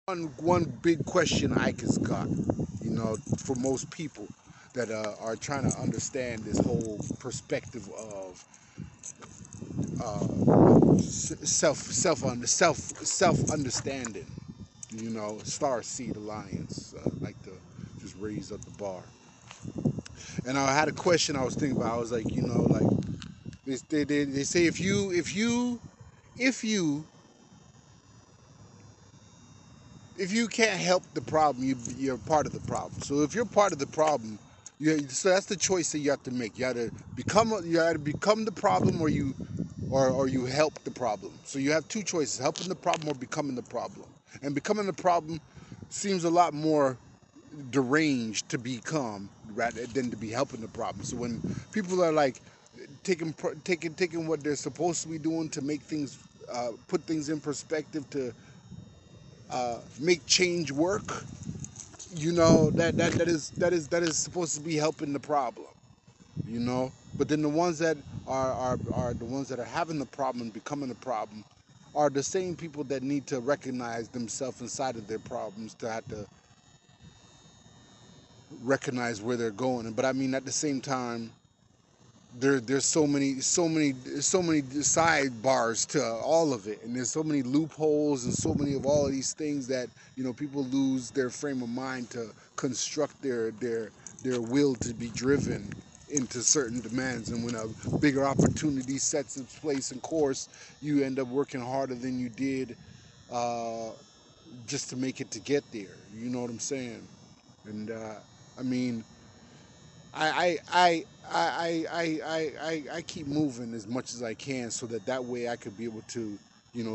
One big question Ike has got, for most people that are trying to understand this whole perspective of self understanding. Starseed Alliance. Like to just raise up the bar. And I had a question I was thinking about. I was like, like they say if you if you can't help the problem, you're part of the problem. So if you're part of the problem, so that's the choice that you have to make. You either become the problem, or you help the problem. So you have two choices: helping the problem or becoming the problem. And becoming the problem seems a lot more deranged to become rather than to be helping the problem. So when people are like taking what they're supposed to be doing to make things put things in perspective to make change work, that is supposed to be helping the problem. But then the ones that are the ones that are having the problem and becoming the problem are the same people that need to recognize themselves inside of their problems to have to recognize where they're going. But I mean, at the same time, there's so many sidebars to all of it, and there's so many loopholes and so many of all of these things that people lose their frame of mind to construct their will to be driven into certain demands. And when a bigger opportunity sets its place in course, you end up working harder than you did uh, just to make it to get there. You know what I'm saying? And I mean, I keep moving as much as I can so that way I could be able to,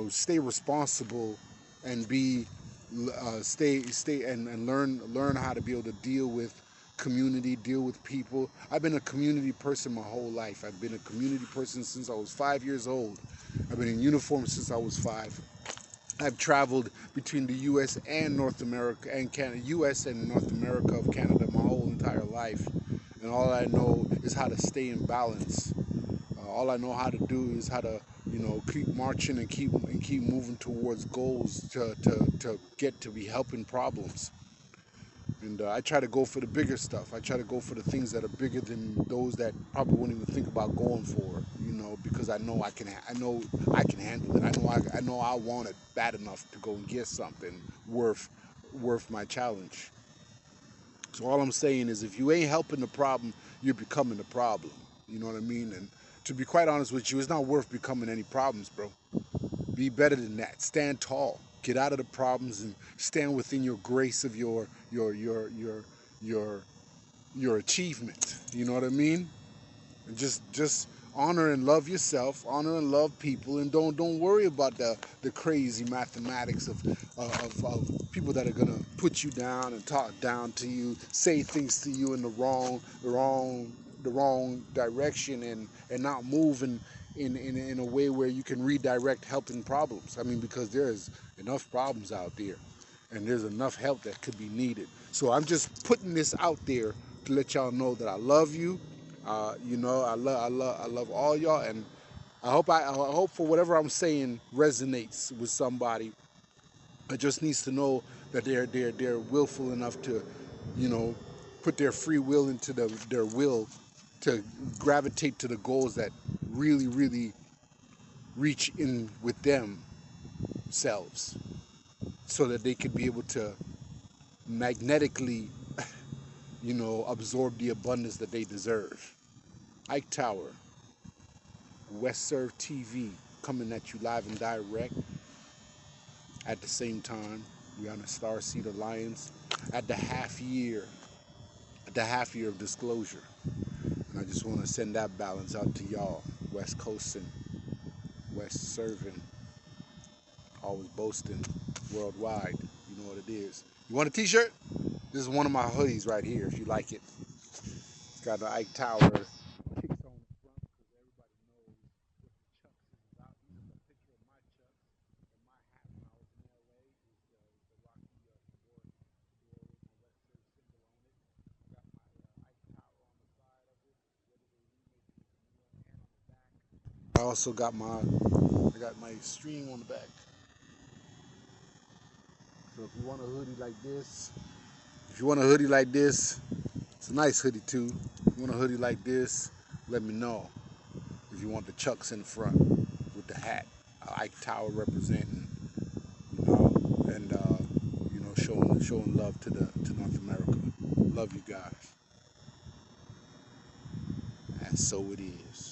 stay responsible and be, stay and learn how to be able to deal with community, deal with people. I've been a community person my whole life. I've been a community person since I was 5 years old. I've been in uniform since I was five. I've traveled between the U.S. and North America and Canada, U.S. and North America of Canada my whole entire life, and all I know is how to stay in balance. All I know how to do is how to, keep marching and keep moving towards goals to get to be helping problems. And I try to go for the bigger stuff. I try to go for the things that are bigger than those that probably wouldn't even think about going for. Because I know I know I can handle it. I know I want it bad enough to go and get something worth my challenge. So all I'm saying is, if you ain't helping the problem, you're becoming the problem. You know what I mean? And to be quite honest with you, it's not worth becoming any problems, bro. Be better than that. Stand tall. Get out of the problems and stand within your grace of your your achievement. You know what I mean? And just honor and love yourself, honor and love people, and don't worry about the crazy mathematics of people that are gonna put you down and talk down to you, say things to you in the wrong direction, and not move in a way where you can redirect helping problems. I mean, because there's enough problems out there, and there's enough help that could be needed. So I'm just putting this out there to let y'all know that I love you. I love all y'all, and I hope for whatever I'm saying resonates with somebody. That just needs to know that they're willful enough to, you know, put their free will into their will to gravitate to the goals that really reach in with themselves, so that they could be able to magnetically, absorb the abundance that they deserve. Ike Tower, West Serve TV, coming at you live and direct. At the same time, we on the Starseed Alliance at the half year of disclosure. And I just want to send that balance out to y'all, West Coasting, West Serving, always boasting worldwide. You know what it is. You want a t-shirt? This is one of my hoodies right here, if you like it. It's got the Ike Tower kicks on the front because everybody knows what the Chucks is about. This is a picture of my Chucks and my hat when I was in LA. Is the Rocky Fedora with my West Surf symbol on it. I got my Ike Tower on the side of it, ready to remake it with the new one, and on the back. I also got my stream on the back. So if you want a hoodie like this, it's a nice hoodie too. If you want a hoodie like this, let me know. If you want the chucks in the front with the hat, Ike Tower representing, you know, and you know, showing love to North America. Love you guys, and so it is.